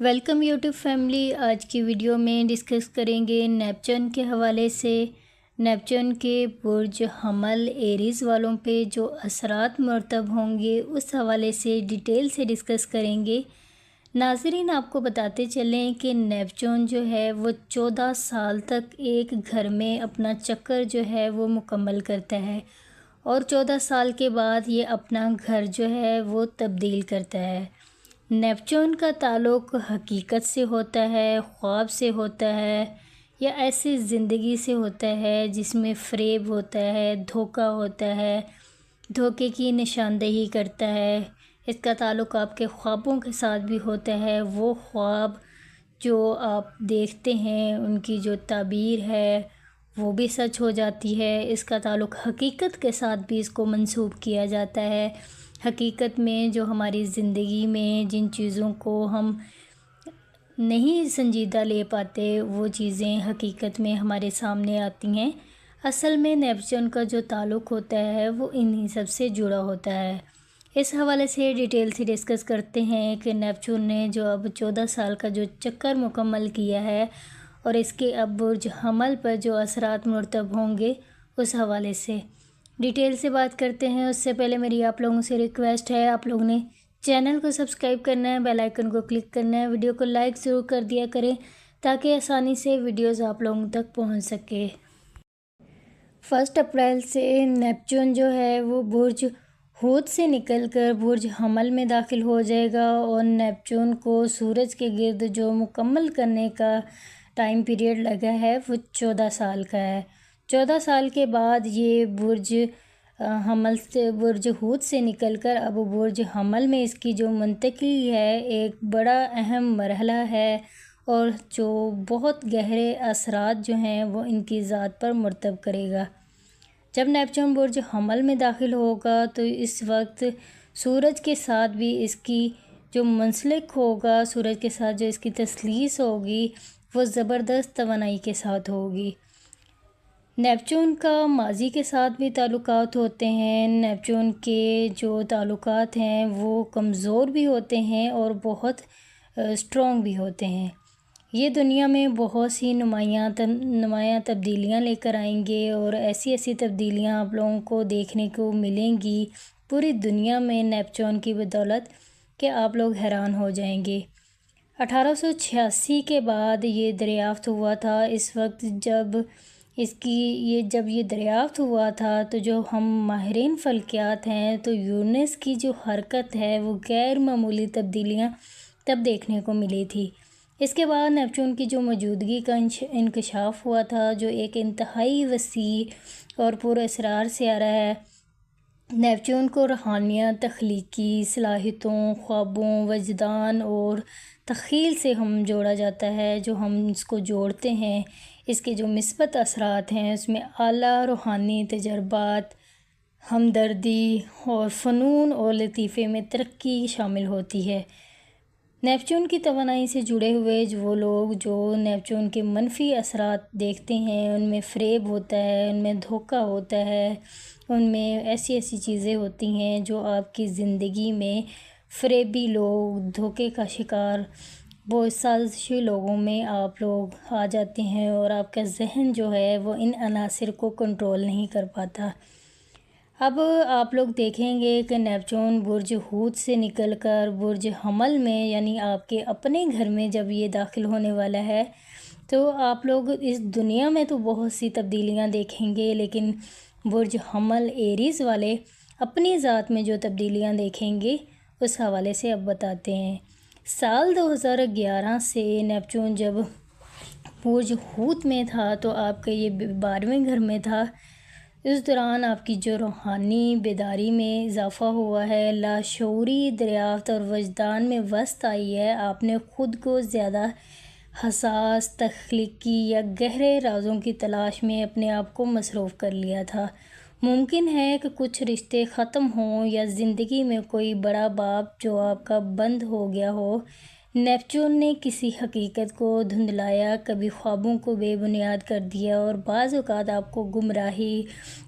Welcome YouTube family. آج کی video میں ڈسکس کریں گے نیپچون کے حوالے سے نیپچون کے برج حمل ایریز والوں پہ جو اثرات مرتب ہوں گے اس حوالے سے ڈیٹیل سے ڈسکس کریں گے۔ ناظرین، آپ کو بتاتے چلیں کہ نیپچون جو ہے وہ 14 سال تک ایک گھر میں اپنا چکر جو ہے وہ مکمل کرتا ہے اور 14 سال کے بعد یہ اپنا گھر جو ہے وہ تبدیل کرتا ہے۔ نیپچون کا تعلق حقیقت سے ہوتا ہے، خواب سے ہوتا ہے یا ایسی زندگی سے ہوتا ہے جس میں فریب ہوتا ہے، دھوکہ ہوتا ہے، دھوکے کی نشاندہی کرتا ہے۔ اس کا تعلق آپ کے خوابوں کے ساتھ بھی ہوتا ہے۔ وہ خواب جو آپ دیکھتے ہیں ان کی جو تعبیر ہے وہ بھی سچ ہو جاتی ہے۔ اس کا تعلق حقیقت کے ساتھ بھی اس کو منسوب کیا جاتا ہے۔ حقیقت میں جو ہماری زندگی میں جن چیزوں کو ہم نہیں سنجیدہ لے پاتے وہ چیزیں حقیقت میں ہمارے سامنے آتی ہیں۔ اصل میں نیپچون کا جو تعلق ہوتا ہے وہ انہی سب سے جڑا ہوتا ہے۔ اس حوالے سے ڈیٹیل سے ڈسکس کرتے ہیں کہ نیپچون نے جو اب 14 سال کا جو چکر مکمل کیا ہے اور اس کے اب برج حمل پر جو اثرات مرتب ہوں گے اس حوالے سے ڈیٹیل سے بات کرتے ہیں۔ اس سے پہلے میری آپ لوگوں سے ریکویسٹ ہے، آپ لوگوں نے چینل کو سبسکرائب کرنا ہے، بیل آئیکن کو کلک کرنا ہے، ویڈیو کو لائک ضرور کر دیا کریں تاکہ آسانی سے ویڈیوز آپ لوگوں تک پہنچ سکے۔ 1 اپریل سے نیپچون جو ہے وہ برج حوت سے نکل کر برج حمل میں داخل ہو جائے گا اور نیپچون کو سورج کے گرد جو مکمل کرنے کا ٹائم پیریڈ لگا ہے وہ 14 سال کا ہے۔ 14 سال کے بعد یہ برج حمل سے برج حوت سے نکل کر اب برج حمل میں اس کی جو منتقلی ہے ایک بڑا اہم مرحلہ ہے اور جو بہت گہرے اثرات جو ہیں وہ ان کی ذات پر مرتب کرے گا۔ جب نیپچون برج حمل میں داخل ہوگا تو اس وقت سورج کے ساتھ بھی اس کی جو منسلک ہوگا، سورج کے ساتھ جو اس کی تسلیس ہوگی وہ زبردست توانائی کے ساتھ ہوگی۔ نیپچون کا ماضی کے ساتھ بھی تعلقات ہوتے ہیں۔ نیپچون کے جو تعلقات ہیں وہ کمزور بھی ہوتے ہیں اور بہت اسٹرانگ بھی ہوتے ہیں۔ یہ دنیا میں بہت سی نمایاں تبدیلیاں لے کر آئیں گے اور ایسی تبدیلیاں آپ لوگوں کو دیکھنے کو ملیں گی پوری دنیا میں نیپچون کی بدولت کہ آپ لوگ حیران ہو جائیں گے۔ 1886 کے بعد یہ دریافت ہوا تھا۔ اس وقت جب یہ دریافت ہوا تھا تو جو ہم ماہرین فلکیات ہیں تو یورینس کی جو حرکت ہے وہ غیر معمولی تبدیلیاں تب دیکھنے کو ملی تھی۔ اس کے بعد نیپچون کی جو موجودگی کا انکشاف ہوا تھا جو ایک انتہائی وسیع اور پر اسرار سیارہ ہے۔ نیپچون کو روحانیت، تخلیقی صلاحیتوں، خوابوں، وجدان اور تخیل سے ہم جوڑا جاتا ہے۔ جو ہم اس کو جوڑتے ہیں، اس کے جو مثبت اثرات ہیں اس میں اعلیٰ روحانی تجربات، ہمدردی اور فنون اور لطیفے میں ترقی شامل ہوتی ہے۔ نیپچون کی توانائی سے جڑے ہوئے وہ لوگ جو نیپچون کے منفی اثرات دیکھتے ہیں ان میں فریب ہوتا ہے، ان میں دھوکہ ہوتا ہے، ان میں ایسی چیزیں ہوتی ہیں جو آپ کی زندگی میں فریبی لوگ، دھوکے کا شکار، وہ سازشی لوگوں میں آپ لوگ آ جاتے ہیں اور آپ کا ذہن جو ہے وہ ان عناصر کو کنٹرول نہیں کر پاتا۔ اب آپ لوگ دیکھیں گے کہ نیپچون برج حوت سے نکل کر برج حمل میں یعنی آپ کے اپنے گھر میں جب یہ داخل ہونے والا ہے تو آپ لوگ اس دنیا میں تو بہت سی تبدیلیاں دیکھیں گے لیکن برج حمل ایریز والے اپنی ذات میں جو تبدیلیاں دیکھیں گے اس حوالے سے اب بتاتے ہیں۔ سال 2011 سے نیپچون جب برج حوت میں تھا تو آپ کا یہ 12ویں گھر میں تھا۔ اس دوران آپ کی جو روحانی بیداری میں اضافہ ہوا ہے، لاشعوری دریافت اور وجدان میں وسعت آئی ہے۔ آپ نے خود کو زیادہ حساس، تخلیقی یا گہرے رازوں کی تلاش میں اپنے آپ کو مصروف کر لیا تھا۔ ممکن ہے کہ کچھ رشتے ختم ہوں یا زندگی میں کوئی بڑا باب جو آپ کا بند ہو گیا ہو۔ نیپچون نے کسی حقیقت کو دھندلایا، کبھی خوابوں کو بے بنیاد کر دیا اور بعض اوقات آپ کو گمراہی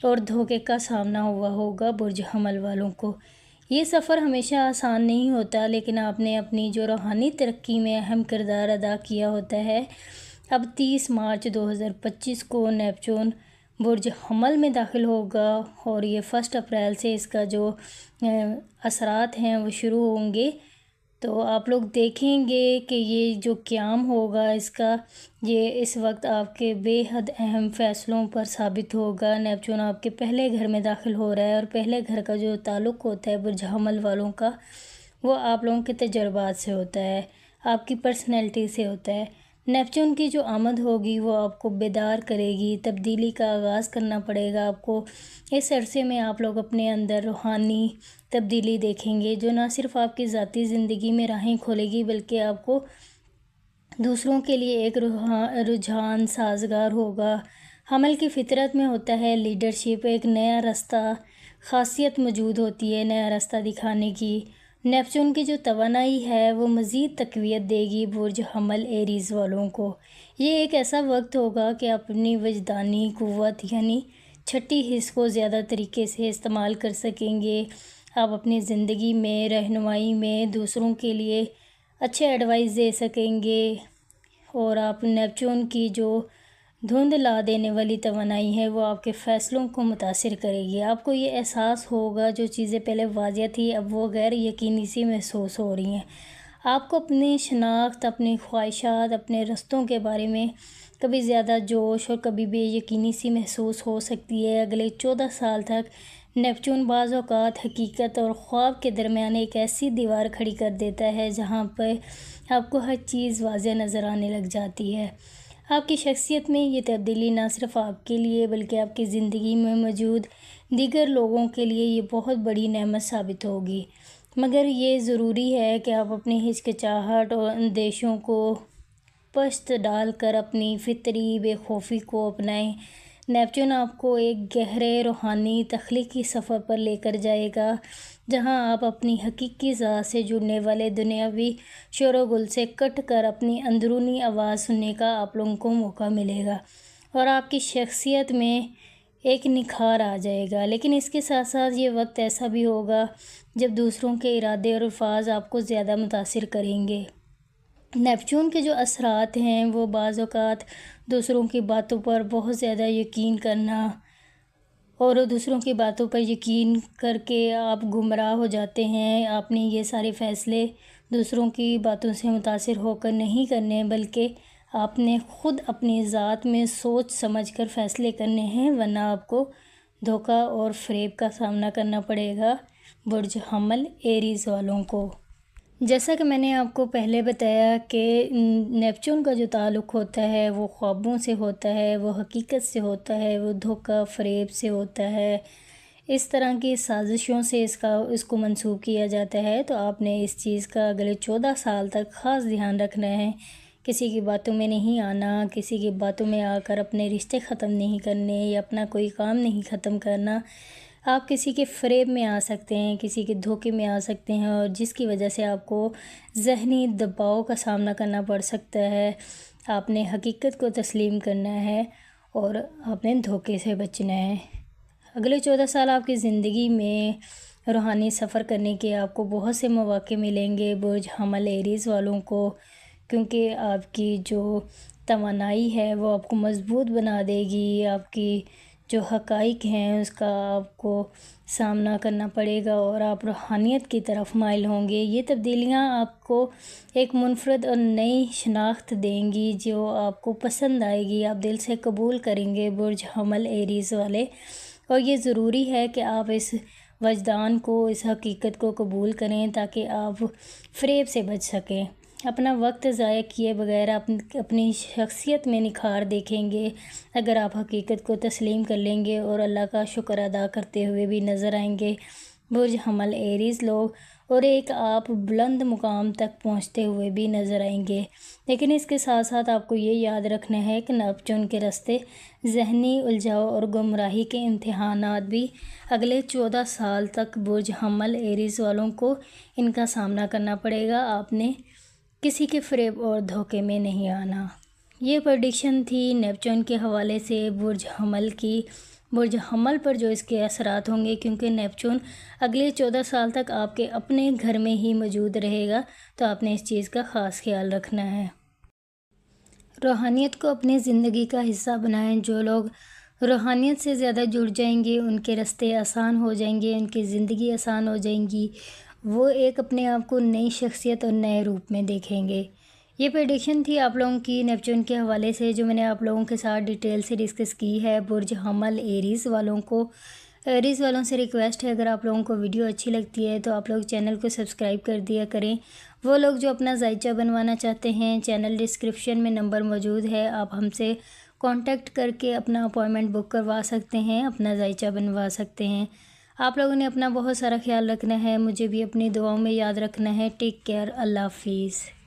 اور دھوکے کا سامنا ہوا ہوگا۔ برج حمل والوں کو یہ سفر ہمیشہ آسان نہیں ہوتا، لیکن آپ نے اپنی جو روحانی ترقی میں اہم کردار ادا کیا ہوتا ہے۔ اب 30 مارچ 2025 کو نیپچون برج حمل میں داخل ہوگا اور یہ 1 اپریل سے اس کا جو اثرات ہیں وہ شروع ہوں گے۔ تو آپ لوگ دیکھیں گے کہ یہ جو قیام ہوگا اس کا، یہ اس وقت آپ کے بے حد اہم فیصلوں پر ثابت ہوگا۔ نیپچون آپ کے پہلے گھر میں داخل ہو رہا ہے، اور پہلے گھر کا جو تعلق ہوتا ہے برج حمل والوں کا، وہ آپ لوگوں کے تجربات سے ہوتا ہے، آپ کی پرسنالٹی سے ہوتا ہے۔ نیپچون کی جو آمد ہوگی وہ آپ کو بیدار کرے گی، تبدیلی کا آغاز کرنا پڑے گا آپ کو۔ اس عرصے میں آپ لوگ اپنے اندر روحانی تبدیلی دیکھیں گے، جو نہ صرف آپ کی ذاتی زندگی میں راہیں کھولے گی، بلکہ آپ کو دوسروں کے لیے ایک رجحان سازگار ہوگا۔ حمل کی فطرت میں ہوتا ہے لیڈرشپ، ایک نیا راستہ، خاصیت موجود ہوتی ہے نیا راستہ دکھانے کی۔ نیپچون کی جو توانائی ہے وہ مزید تقویت دے گی برج حمل ایریز والوں کو۔ یہ ایک ایسا وقت ہوگا کہ آپ اپنی وجدانی قوت یعنی چھٹی حس کو زیادہ طریقے سے استعمال کر سکیں گے۔ آپ اپنی زندگی میں رہنمائی میں دوسروں کے لیے اچھے ایڈوائز دے سکیں گے، اور آپ نیپچون کی جو دھند لا دینے والی توانائی ہے وہ آپ کے فیصلوں کو متاثر کرے گی۔ آپ کو یہ احساس ہوگا جو چیزیں پہلے واضح تھی اب وہ غیر یقینی سی محسوس ہو رہی ہیں۔ آپ کو اپنی شناخت، اپنی خواہشات، اپنے رستوں کے بارے میں کبھی زیادہ جوش اور کبھی بے یقینی سی محسوس ہو سکتی ہے۔ اگلے 14 سال تک نیپچون بعض اوقات حقیقت اور خواب کے درمیان ایک ایسی دیوار کھڑی کر دیتا ہے جہاں پہ آپ کو ہر چیز واضح نظر آنے لگ جاتی ہے۔ آپ کی شخصیت میں یہ تبدیلی نہ صرف آپ کے لیے بلکہ آپ کی زندگی میں موجود دیگر لوگوں کے لیے یہ بہت بڑی نعمت ثابت ہوگی، مگر یہ ضروری ہے کہ آپ اپنی ہچکچاہٹ اور اندیشوں کو پشت ڈال کر اپنی فطری بے خوفی کو اپنائیں۔ نیپچون آپ کو ایک گہرے روحانی تخلیقی سفر پر لے کر جائے گا، جہاں آپ اپنی حقیقی ذات سے جڑنے والے دنیاوی شور و گل سے کٹ کر اپنی اندرونی آواز سننے کا آپ لوگوں کو موقع ملے گا، اور آپ کی شخصیت میں ایک نکھار آ جائے گا۔ لیکن اس کے ساتھ ساتھ یہ وقت ایسا بھی ہوگا جب دوسروں کے ارادے اور الفاظ آپ کو زیادہ متاثر کریں گے۔ نیپچون کے جو اثرات ہیں وہ بعض اوقات دوسروں کی باتوں پر بہت زیادہ یقین کرنا، اور دوسروں کی باتوں پر یقین کر کے آپ گمراہ ہو جاتے ہیں۔ آپ نے یہ سارے فیصلے دوسروں کی باتوں سے متاثر ہو کر نہیں کرنے، بلکہ آپ نے خود اپنی ذات میں سوچ سمجھ کر فیصلے کرنے ہیں، ورنہ آپ کو دھوکہ اور فریب کا سامنا کرنا پڑے گا برج حمل ایریز والوں کو۔ جیسا کہ میں نے آپ کو پہلے بتایا کہ نیپچون کا جو تعلق ہوتا ہے وہ خوابوں سے ہوتا ہے، وہ حقیقت سے ہوتا ہے، وہ دھوکہ فریب سے ہوتا ہے، اس طرح کی سازشوں سے اس کو منسوب کیا جاتا ہے۔ تو آپ نے اس چیز کا اگلے 14 سال تک خاص دھیان رکھنا ہے، کسی کی باتوں میں نہیں آنا، کسی کی باتوں میں آ کر اپنے رشتے ختم نہیں کرنے یا اپنا کوئی کام نہیں ختم کرنا۔ آپ کسی کے فریب میں آ سکتے ہیں، کسی کے دھوکے میں آ سکتے ہیں، اور جس کی وجہ سے آپ کو ذہنی دباؤ کا سامنا کرنا پڑ سکتا ہے۔ آپ نے حقیقت کو تسلیم کرنا ہے اور آپ نے دھوکے سے بچنا ہے۔ اگلے 14 سال آپ کی زندگی میں روحانی سفر کرنے کے آپ کو بہت سے مواقع ملیں گے برج حمل ایریز والوں کو، کیونکہ آپ کی جو توانائی ہے وہ آپ کو مضبوط بنا دے گی۔ آپ کی جو حقائق ہیں اس کا آپ کو سامنا کرنا پڑے گا اور آپ روحانیت کی طرف مائل ہوں گے۔ یہ تبدیلیاں آپ کو ایک منفرد اور نئی شناخت دیں گی جو آپ کو پسند آئے گی، آپ دل سے قبول کریں گے برج حمل ایریز والے۔ اور یہ ضروری ہے کہ آپ اس وجدان کو، اس حقیقت کو قبول کریں تاکہ آپ فریب سے بچ سکیں۔ اپنا وقت ضائع کیے بغیر اپنی شخصیت میں نکھار دیکھیں گے اگر آپ حقیقت کو تسلیم کر لیں گے، اور اللہ کا شکر ادا کرتے ہوئے بھی نظر آئیں گے برج حمل ایریز لوگ، اور ایک آپ بلند مقام تک پہنچتے ہوئے بھی نظر آئیں گے۔ لیکن اس کے ساتھ ساتھ آپ کو یہ یاد رکھنا ہے کہ نیپچون کے راستے ذہنی الجھاؤ اور گمراہی کے امتحانات بھی اگلے 14 سال تک برج حمل ایریز والوں کو ان کا سامنا کرنا پڑے گا۔ آپ نے کسی کے فریب اور دھوکے میں نہیں آنا۔ یہ پریڈکشن تھی نیپچون کے حوالے سے برج حمل کی۔ برج حمل پر جو اس کے اثرات ہوں گے، کیونکہ نیپچون اگلے 14 سال تک آپ کے اپنے گھر میں ہی موجود رہے گا، تو آپ نے اس چیز کا خاص خیال رکھنا ہے۔ روحانیت کو اپنی زندگی کا حصہ بنائیں۔ جو لوگ روحانیت سے زیادہ جڑ جائیں گے، ان کے راستے آسان ہو جائیں گے، ان کی زندگی آسان ہو جائیں گی، وہ ایک اپنے آپ کو نئی شخصیت اور نئے روپ میں دیکھیں گے۔ یہ پریڈکشن تھی آپ لوگوں کی نیپچون کے حوالے سے، جو میں نے آپ لوگوں کے ساتھ ڈیٹیل سے ڈسکس کی ہے۔ برج حمل ایریز والوں سے ریکویسٹ ہے، اگر آپ لوگوں کو ویڈیو اچھی لگتی ہے تو آپ لوگ چینل کو سبسکرائب کر دیا کریں۔ وہ لوگ جو اپنا ذائچہ بنوانا چاہتے ہیں، چینل ڈسکرپشن میں نمبر موجود ہے، آپ ہم سے کانٹیکٹ کر کے اپنا اپوائنٹمنٹ بک کروا سکتے ہیں، اپنا ذائچہ بنوا سکتے ہیں۔ آپ لوگوں نے اپنا بہت سارا خیال رکھنا ہے، مجھے بھی اپنی دعاؤں میں یاد رکھنا ہے۔ ٹیک کیئر، اللہ حافظ۔